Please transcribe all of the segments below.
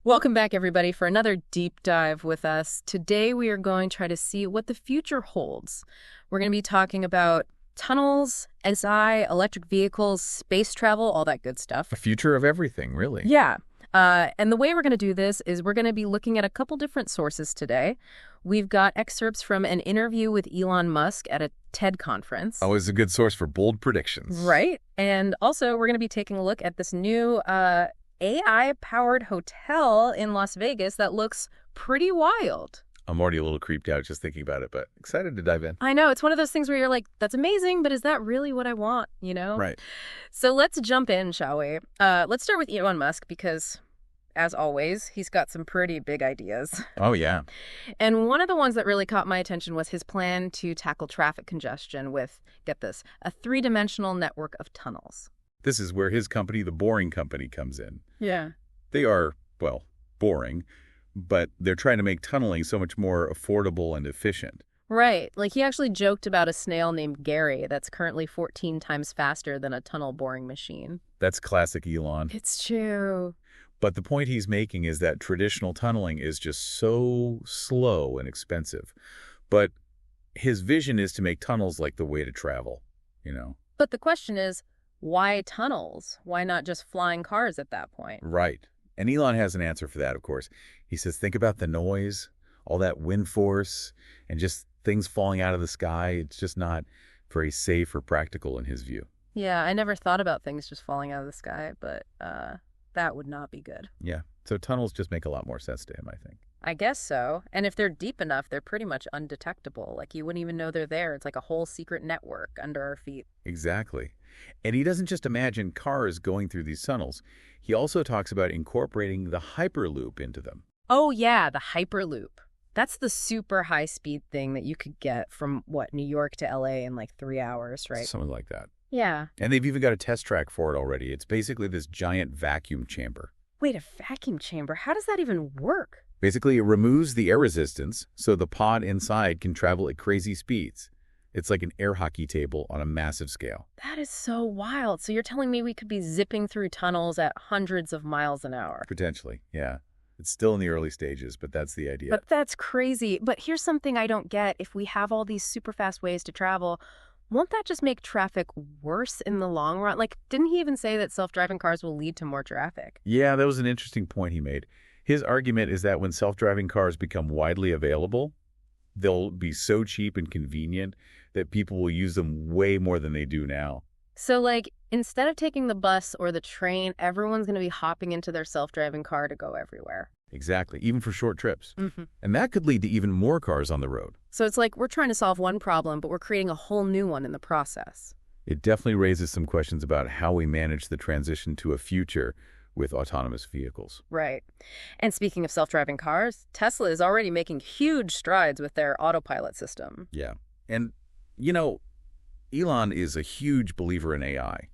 Welcome back, everybody, for another deep dive with us. Today, we are going to try to see what the future holds. We're going to be talking about tunnels, SI, electric vehicles, space travel, all that good stuff. A future of everything, really. Yeah. And the way we're going to do this is we're going to be looking at a couple different sources today. We've got excerpts from an interview with Elon Musk at a TED conference. Always a good source for bold predictions. Right. And also, we're going to be taking a look at this new AI-powered hotel in Las Vegas that looks pretty wild. I'm already a little creeped out just thinking about it, but excited to dive in. I know. It's one of those things where you're like, that's amazing, but is that really what I want, you know? Right. So let's jump in, shall we? Let's start with Elon Musk because, as always, he's got some pretty big ideas. Oh, yeah. And one of the ones that really caught my attention was his plan to tackle traffic congestion with, get this, a three-dimensional network of tunnels. This is where his company, the Boring Company, comes in. Yeah. They are, well, boring, but they're trying to make tunneling so much more affordable and efficient. Right. Like, he actually joked about a snail named Gary that's currently 14 times faster than a tunnel boring machine. That's classic Elon. It's true. But the point he's making is that traditional tunneling is just so slow and expensive. But his vision is to make tunnels like the way to travel, you know? But the question is, why tunnels? Why not just flying cars at that point? Right. And Elon has an answer for that, of course. He says, think about the noise, all that wind force, and just things falling out of the sky. It's just not very safe or practical in his view. Yeah, I never thought about things just falling out of the sky, but that would not be good. Yeah. So tunnels just make a lot more sense to him, I think. I guess so. And if they're deep enough, they're pretty much undetectable. Like, you wouldn't even know they're there. It's like a whole secret network under our feet. Exactly. And he doesn't just imagine cars going through these tunnels. He also talks about incorporating the Hyperloop into them. Oh, yeah, the Hyperloop. That's the super high-speed thing that you could get from, New York to LA in like 3 hours, right? Something like that. Yeah. And they've even got a test track for it already. It's basically this giant vacuum chamber. Wait, a vacuum chamber? How does that even work? Basically, it removes the air resistance so the pod inside can travel at crazy speeds. It's like an air hockey table on a massive scale. That is so wild. So you're telling me we could be zipping through tunnels at hundreds of miles an hour? Potentially, yeah. It's still in the early stages, but that's the idea. But that's crazy. But here's something I don't get. If we have all these super fast ways to travel, won't that just make traffic worse in the long run? Like, didn't he even say that self-driving cars will lead to more traffic? Yeah, that was an interesting point he made. His argument is that when self-driving cars become widely available, they'll be so cheap and convenient that people will use them way more than they do now. So, like, instead of taking the bus or the train, everyone's going to be hopping into their self-driving car to go everywhere. Exactly, even for short trips. Mm-hmm. And that could lead to even more cars on the road. So it's like we're trying to solve one problem, but we're creating a whole new one in the process. It definitely raises some questions about how we manage the transition to a future with autonomous vehicles. Right. And speaking of self-driving cars, Tesla is already making huge strides with their autopilot system. Yeah. And, you know, Elon is a huge believer in AI,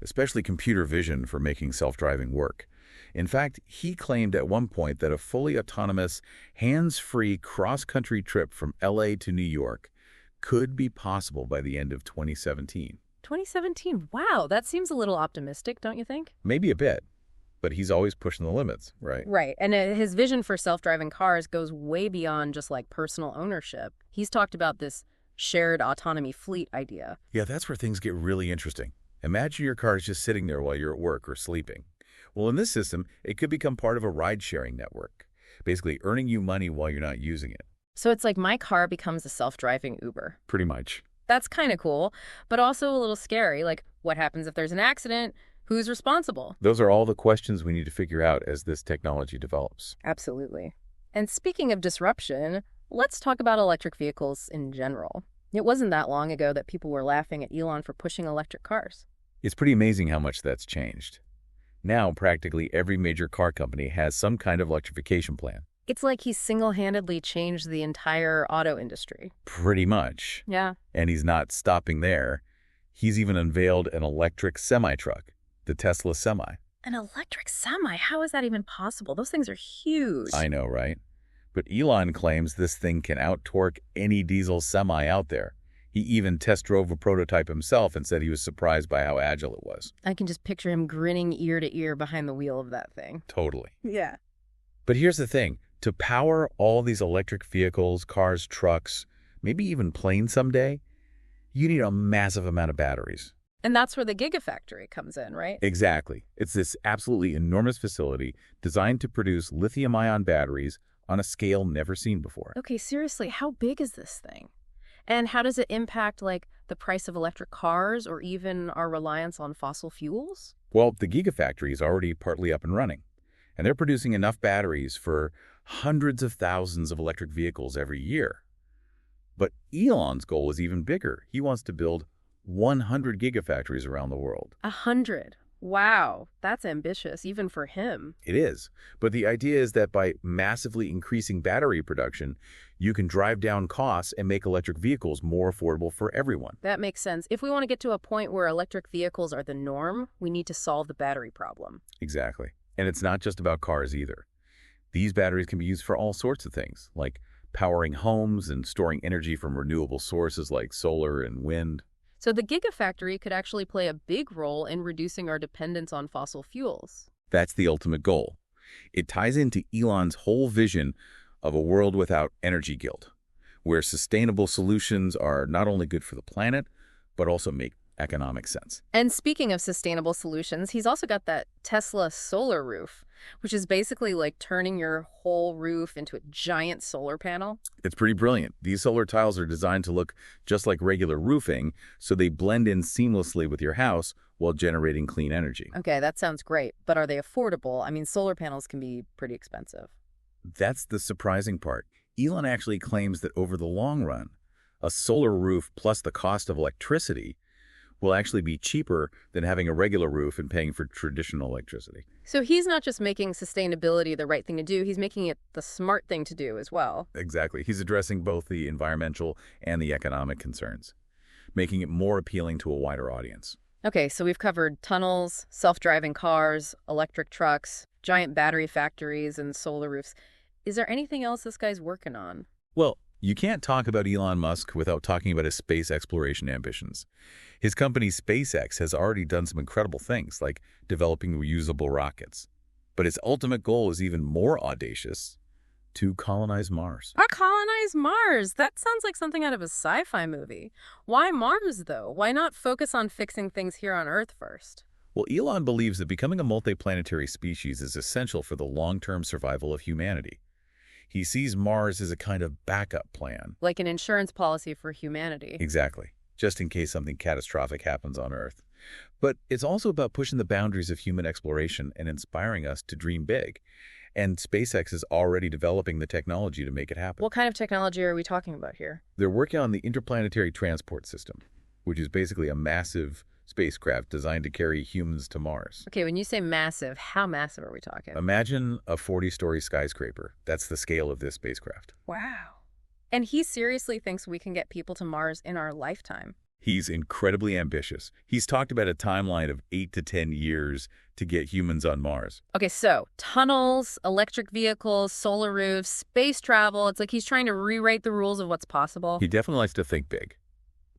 especially computer vision for making self-driving work. In fact, he claimed at one point that a fully autonomous, hands-free cross-country trip from LA to New York could be possible by the end of 2017. 2017? Wow, that seems a little optimistic, don't you think? Maybe a bit, but he's always pushing the limits, right? Right, and his vision for self-driving cars goes way beyond just like personal ownership. He's talked about this shared autonomy fleet idea. Yeah, that's where things get really interesting. Imagine your car is just sitting there while you're at work or sleeping. Well, in this system, it could become part of a ride-sharing network, basically earning you money while you're not using it. So it's like my car becomes a self-driving Uber. Pretty much. That's kind of cool, but also a little scary. Like, what happens if there's an accident? Who's responsible? Those are all the questions we need to figure out as this technology develops. Absolutely. And speaking of disruption, let's talk about electric vehicles in general. It wasn't that long ago that people were laughing at Elon for pushing electric cars. It's pretty amazing how much that's changed. Now, practically every major car company has some kind of electrification plan. It's like he's single-handedly changed the entire auto industry. Pretty much. Yeah. And he's not stopping there. He's even unveiled an electric semi-truck, the Tesla Semi. An electric semi? How is that even possible? Those things are huge. I know, right? But Elon claims this thing can out-torque any diesel semi out there. He even test drove a prototype himself and said he was surprised by how agile it was. I can just picture him grinning ear to ear behind the wheel of that thing. Totally. Yeah. But here's the thing. To power all these electric vehicles, cars, trucks, maybe even planes someday, you need a massive amount of batteries. And that's where the Gigafactory comes in, right? Exactly. It's this absolutely enormous facility designed to produce lithium-ion batteries on a scale never seen before. Okay, seriously, how big is this thing? And how does it impact, like, the price of electric cars or even our reliance on fossil fuels? Well, the Gigafactory is already partly up and running, and they're producing enough batteries for hundreds of thousands of electric vehicles every year. But Elon's goal is even bigger. He wants to build 100 gigafactories around the world. 100. Wow, that's ambitious, even for him. It is. But the idea is that by massively increasing battery production, you can drive down costs and make electric vehicles more affordable for everyone. That makes sense. If we want to get to a point where electric vehicles are the norm, we need to solve the battery problem. Exactly. And it's not just about cars either. These batteries can be used for all sorts of things, like powering homes and storing energy from renewable sources like solar and wind. So the Gigafactory could actually play a big role in reducing our dependence on fossil fuels. That's the ultimate goal. It ties into Elon's whole vision of a world without energy guilt, where sustainable solutions are not only good for the planet, but also make economic sense. And speaking of sustainable solutions, he's also got that Tesla solar roof, which is basically like turning your whole roof into a giant solar panel. It's pretty brilliant. These solar tiles are designed to look just like regular roofing, so they blend in seamlessly with your house while generating clean energy. Okay, that sounds great, but are they affordable? I mean, solar panels can be pretty expensive. That's the surprising part. Elon actually claims that over the long run, a solar roof plus the cost of electricity will actually be cheaper than having a regular roof and paying for traditional electricity. So he's not just making sustainability the right thing to do, he's making it the smart thing to do as well. Exactly. He's addressing both the environmental and the economic concerns, making it more appealing to a wider audience. Okay, so we've covered tunnels, self-driving cars, electric trucks, giant battery factories, and solar roofs. Is there anything else this guy's working on? Well, you can't talk about Elon Musk without talking about his space exploration ambitions. His company SpaceX has already done some incredible things, like developing reusable rockets. But his ultimate goal is even more audacious: to colonize Mars. Colonize Mars? That sounds like something out of a sci-fi movie. Why Mars, though? Why not focus on fixing things here on Earth first? Well, Elon believes that becoming a multiplanetary species is essential for the long-term survival of humanity. He sees Mars as a kind of backup plan. Like an insurance policy for humanity. Exactly, just in case something catastrophic happens on Earth. But it's also about pushing the boundaries of human exploration and inspiring us to dream big. And SpaceX is already developing the technology to make it happen. What kind of technology are we talking about here? They're working on the interplanetary transport system, which is basically a massive spacecraft designed to carry humans to Mars. Okay, when you say massive, how massive are we talking? Imagine a 40-story skyscraper. That's the scale of this spacecraft. Wow. And he seriously thinks we can get people to Mars in our lifetime. He's incredibly ambitious. He's talked about a timeline of 8 to 10 years to get humans on Mars. Okay, so tunnels, electric vehicles, solar roofs, space travel. It's like he's trying to rewrite the rules of what's possible. He definitely likes to think big.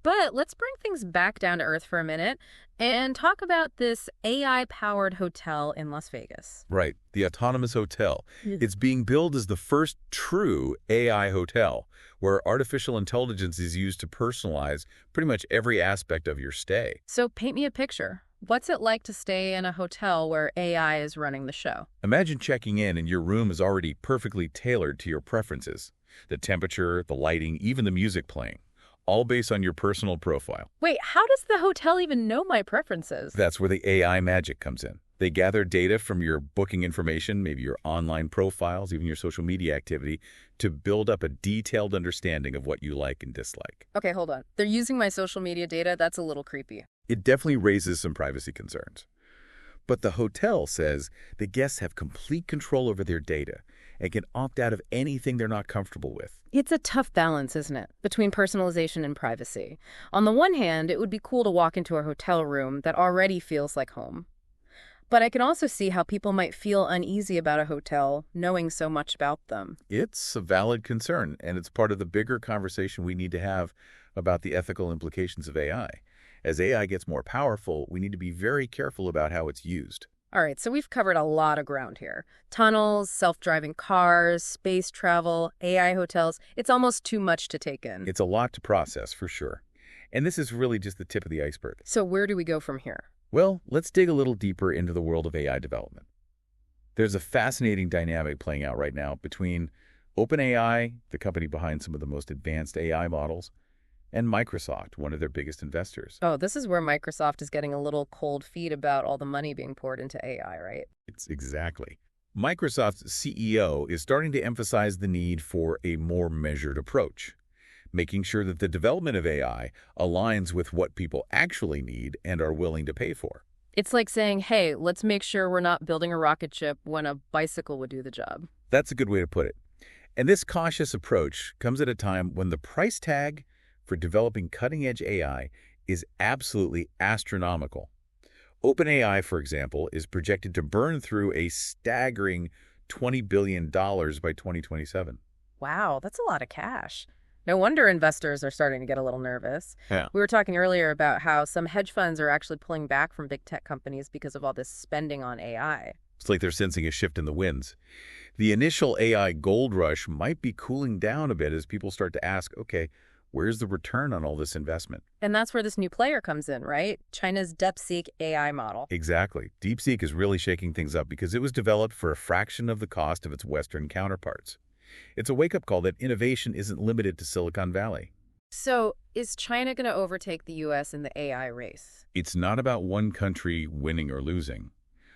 But let's bring things back down to earth for a minute and talk about this AI-powered hotel in Las Vegas. Right, the autonomous hotel. It's being billed as the first true AI hotel, where artificial intelligence is used to personalize pretty much every aspect of your stay. So paint me a picture. What's it like to stay in a hotel where AI is running the show? Imagine checking in and your room is already perfectly tailored to your preferences. The temperature, the lighting, even the music playing. All based on your personal profile. Wait, how does the hotel even know my preferences? That's where the AI magic comes in. They gather data from your booking information, maybe your online profiles, even your social media activity, to build up a detailed understanding of what you like and dislike. Okay, hold on. They're using my social media data? That's a little creepy. It definitely raises some privacy concerns. But the hotel says the guests have complete control over their data and can opt out of anything they're not comfortable with. It's a tough balance, isn't it, between personalization and privacy. On the one hand, it would be cool to walk into a hotel room that already feels like home. But I can also see how people might feel uneasy about a hotel knowing so much about them. It's a valid concern, and it's part of the bigger conversation we need to have about the ethical implications of AI. As AI gets more powerful, we need to be very careful about how it's used. All right, so we've covered a lot of ground here. Tunnels, self-driving cars, space travel, AI hotels. It's almost too much to take in. It's a lot to process, for sure. And this is really just the tip of the iceberg. So where do we go from here? Well, let's dig a little deeper into the world of AI development. There's a fascinating dynamic playing out right now between OpenAI, the company behind some of the most advanced AI models, and Microsoft, one of their biggest investors. Oh, this is where Microsoft is getting a little cold feet about all the money being poured into AI, right? It's exactly. Microsoft's CEO is starting to emphasize the need for a more measured approach, making sure that the development of AI aligns with what people actually need and are willing to pay for. It's like saying, hey, let's make sure we're not building a rocket ship when a bicycle would do the job. That's a good way to put it. And this cautious approach comes at a time when the price tag for developing cutting-edge AI is absolutely astronomical. OpenAI, for example, is projected to burn through a staggering $20 billion by 2027. Wow, that's a lot of cash. No wonder investors are starting to get a little nervous. Yeah. We were talking earlier about how some hedge funds are actually pulling back from big tech companies because of all this spending on AI. It's like they're sensing a shift in the winds. The initial AI gold rush might be cooling down a bit as people start to ask, okay, where's the return on all this investment? And that's where this new player comes in, right? China's DeepSeek AI model. Exactly. DeepSeek is really shaking things up because it was developed for a fraction of the cost of its Western counterparts. It's a wake-up call that innovation isn't limited to Silicon Valley. So is China going to overtake the U.S. in the AI race? It's not about one country winning or losing,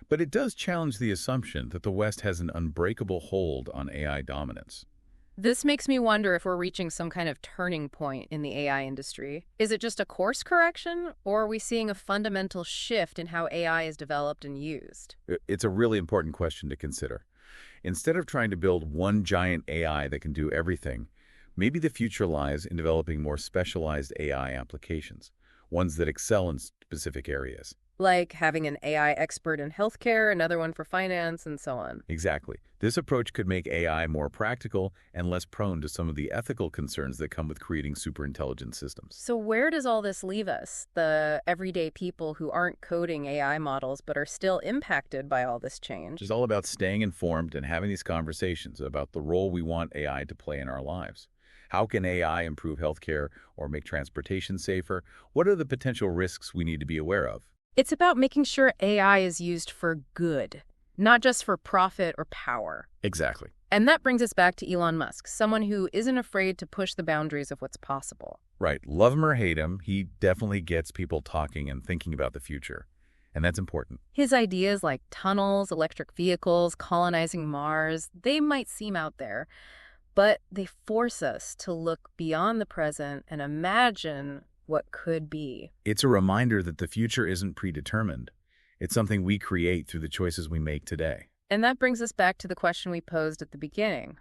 but it does challenge the assumption that the West has an unbreakable hold on AI dominance. This makes me wonder if we're reaching some kind of turning point in the AI industry. Is it just a course correction, or are we seeing a fundamental shift in how AI is developed and used? It's a really important question to consider. Instead of trying to build one giant AI that can do everything, maybe the future lies in developing more specialized AI applications, ones that excel in specific areas. Like having an AI expert in healthcare, another one for finance, and so on. Exactly. This approach could make AI more practical and less prone to some of the ethical concerns that come with creating superintelligent systems. So where does all this leave us, the everyday people who aren't coding AI models but are still impacted by all this change? It's all about staying informed and having these conversations about the role we want AI to play in our lives. How can AI improve healthcare or make transportation safer? What are the potential risks we need to be aware of? It's about making sure AI is used for good, not just for profit or power. Exactly. And that brings us back to Elon Musk, someone who isn't afraid to push the boundaries of what's possible. Right. Love him or hate him, he definitely gets people talking and thinking about the future. And that's important. His ideas like tunnels, electric vehicles, colonizing Mars, they might seem out there, but they force us to look beyond the present and imagine what could be. It's a reminder that the future isn't predetermined. It's something we create through the choices we make today. And that brings us back to the question we posed at the beginning.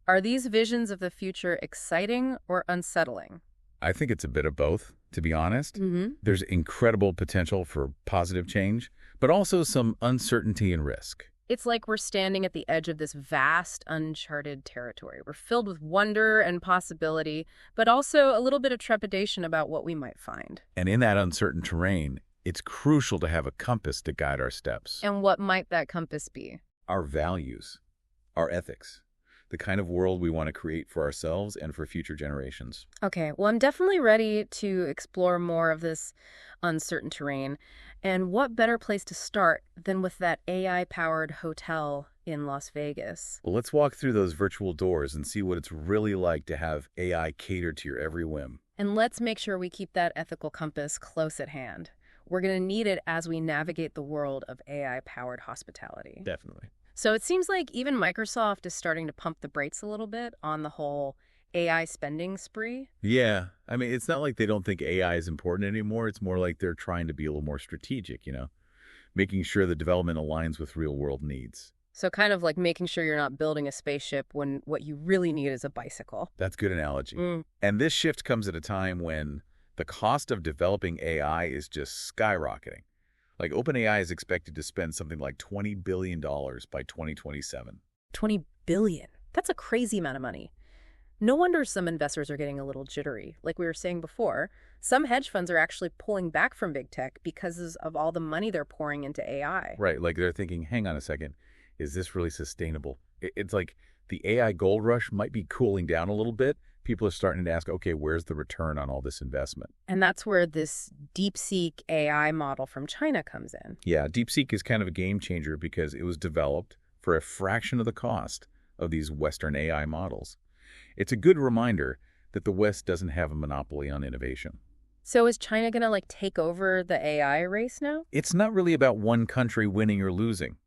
Are these visions of the future exciting or unsettling? I think it's a bit of both, to be honest. Mm-hmm. There's incredible potential for positive change, but also some uncertainty and risk. It's like we're standing at the edge of this vast, uncharted territory. We're filled with wonder and possibility, but also a little bit of trepidation about what we might find. And in that uncertain terrain, it's crucial to have a compass to guide our steps. And what might that compass be? Our values, our ethics, the kind of world we want to create for ourselves and for future generations. Okay, well, I'm definitely ready to explore more of this uncertain terrain. And what better place to start than with that AI-powered hotel in Las Vegas? Well, let's walk through those virtual doors and see what it's really like to have AI cater to your every whim. And let's make sure we keep that ethical compass close at hand. We're going to need it as we navigate the world of AI-powered hospitality. Definitely. So it seems like even Microsoft is starting to pump the brakes a little bit on the whole AI spending spree. Yeah. I mean, it's not like they don't think AI is important anymore. It's more like they're trying to be a little more strategic, making sure the development aligns with real-world needs. So kind of like making sure you're not building a spaceship when what you really need is a bicycle. That's a good analogy. And this shift comes at a time when the cost of developing AI is just skyrocketing. Like OpenAI is expected to spend something like $20 billion by 2027. 20 billion. That's a crazy amount of money. No wonder some investors are getting a little jittery. Like we were saying before, some hedge funds are actually pulling back from big tech because of all the money they're pouring into AI. Right, like they're thinking, hang on a second, is this really sustainable? It's like the AI gold rush might be cooling down a little bit. People are starting to ask, okay, where's the return on all this investment? And that's where this DeepSeek AI model from China comes in. Yeah, DeepSeek is kind of a game changer because it was developed for a fraction of the cost of these Western AI models. It's a good reminder that the West doesn't have a monopoly on innovation. So is China going to take over the AI race now? It's not really about one country winning or losing,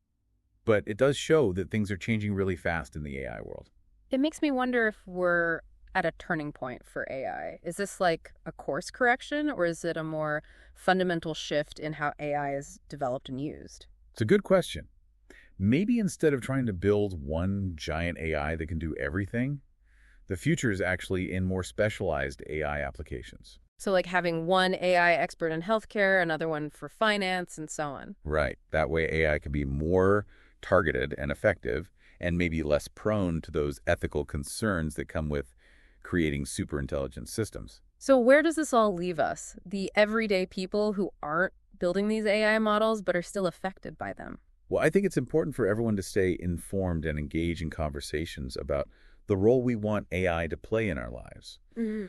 but it does show that things are changing really fast in the AI world. It makes me wonder if we're at a turning point for AI. Is this like a course correction, or is it a more fundamental shift in how AI is developed and used? It's a good question. Maybe instead of trying to build one giant AI that can do everything, the future is actually in more specialized AI applications. So like having one AI expert in healthcare, another one for finance, and so on. Right. That way AI can be more targeted and effective and maybe less prone to those ethical concerns that come with creating superintelligent systems. So where does this all leave us? The everyday people who aren't building these AI models but are still affected by them. Well, I think it's important for everyone to stay informed and engage in conversations about the role we want AI to play in our lives.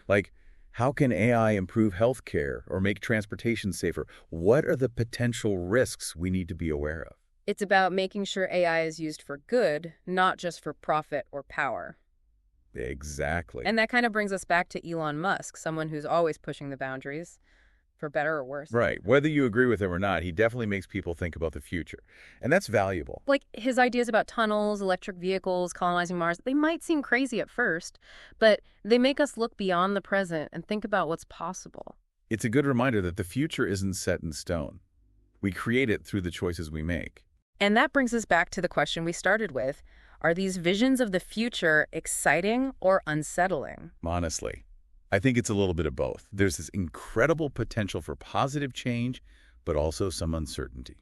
Like, how can AI improve healthcare or make transportation safer? What are the potential risks we need to be aware of? It's about making sure AI is used for good, not just for profit or power. Exactly. And that kind of brings us back to Elon Musk, someone who's always pushing the boundaries, for better or worse. Right. Whether you agree with him or not, he definitely makes people think about the future. And that's valuable. Like his ideas about tunnels, electric vehicles, colonizing Mars, they might seem crazy at first, but they make us look beyond the present and think about what's possible. It's a good reminder that the future isn't set in stone. We create it through the choices we make. And that brings us back to the question we started with. Are these visions of the future exciting or unsettling? Honestly, I think it's a little bit of both. There's this incredible potential for positive change, but also some uncertainty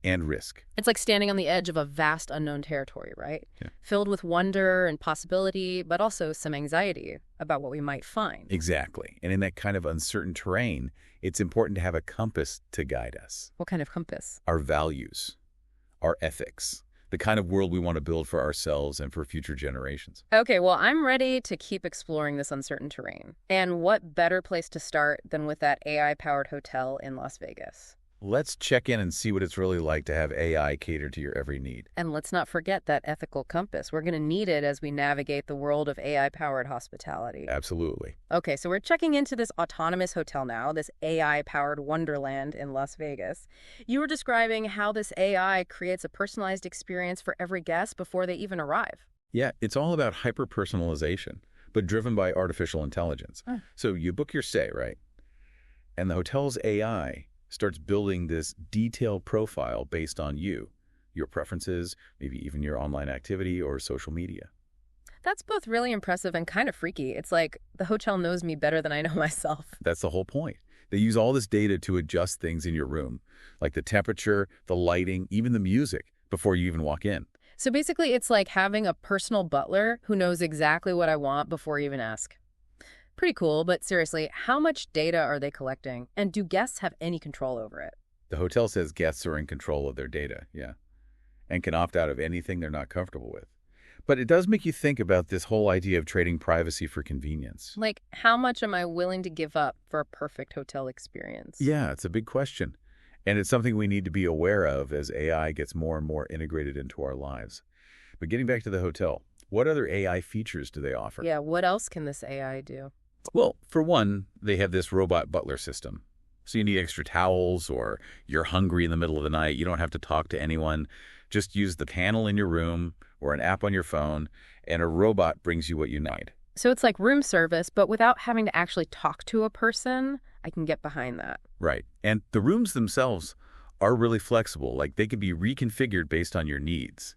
and risk. It's like standing on the edge of a vast unknown territory, right? Yeah. Filled with wonder and possibility, but also some anxiety about what we might find. Exactly. And in that kind of uncertain terrain, it's important to have a compass to guide us. What kind of compass? Our values, our ethics, the kind of world we want to build for ourselves and for future generations. Okay, well, I'm ready to keep exploring this uncertain terrain. And what better place to start than with that AI-powered hotel in Las Vegas? Let's check in and see what it's really like to have AI cater to your every need. And let's not forget that ethical compass. We're going to need it as we navigate the world of AI-powered hospitality. Absolutely. Okay, so we're checking into this autonomous hotel now, this AI-powered wonderland in Las Vegas. You were describing how this AI creates a personalized experience for every guest before they even arrive. Yeah, it's all about hyper-personalization, but driven by artificial intelligence. So you book your stay, right? And the hotel's AI starts building this detailed profile based on you, your preferences, maybe even your online activity or social media. That's both really impressive and kind of freaky. It's like the hotel knows me better than I know myself. That's the whole point. They use all this data to adjust things in your room, like the temperature, the lighting, even the music, before you even walk in. So basically, it's like having a personal butler who knows exactly what I want before you even ask. Pretty cool, but seriously, how much data are they collecting? And do guests have any control over it? The hotel says guests are in control of their data, yeah, and can opt out of anything they're not comfortable with. But it does make you think about this whole idea of trading privacy for convenience. Like, how much am I willing to give up for a perfect hotel experience? Yeah, it's a big question. And it's something we need to be aware of as AI gets more and more integrated into our lives. But getting back to the hotel, what other AI features do they offer? Yeah, what else can this AI do? Well, for one, they have this robot butler system. So you need extra towels or you're hungry in the middle of the night. You don't have to talk to anyone. Just use the panel in your room or an app on your phone, and a robot brings you what you need. So it's like room service, but without having to actually talk to a person. I can get behind that. Right. And the rooms themselves are really flexible. Like they can be reconfigured based on your needs.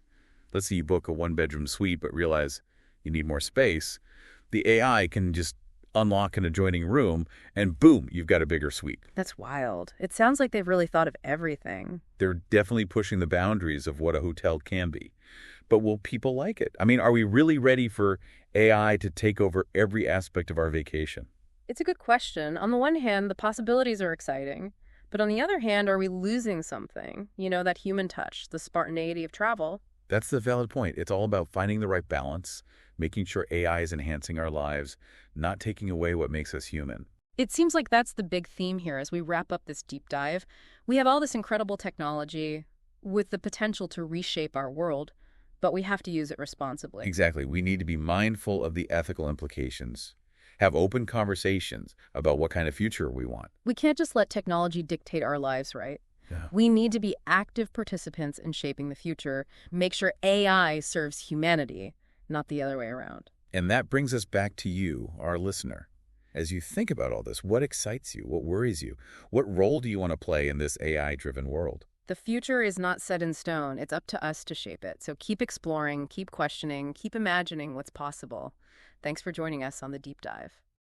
Let's say you book a one-bedroom suite but realize you need more space. The AI can just unlock an adjoining room, and boom, you've got a bigger suite. That's wild. It sounds like they've really thought of everything. They're definitely pushing the boundaries of what a hotel can be. But will people like it? I mean, are we really ready for AI to take over every aspect of our vacation? It's a good question. On the one hand, the possibilities are exciting. But on the other hand, are we losing something? That human touch, the spontaneity of travel. That's the valid point. It's all about finding the right balance, making sure AI is enhancing our lives, not taking away what makes us human. It seems like that's the big theme here as we wrap up this deep dive. We have all this incredible technology with the potential to reshape our world, but we have to use it responsibly. Exactly. We need to be mindful of the ethical implications, have open conversations about what kind of future we want. We can't just let technology dictate our lives, right? Yeah. We need to be active participants in shaping the future, make sure AI serves humanity, not the other way around. And that brings us back to you, our listener. As you think about all this, what excites you? What worries you? What role do you want to play in this AI-driven world? The future is not set in stone. It's up to us to shape it. So keep exploring, keep questioning, keep imagining what's possible. Thanks for joining us on the Deep Dive.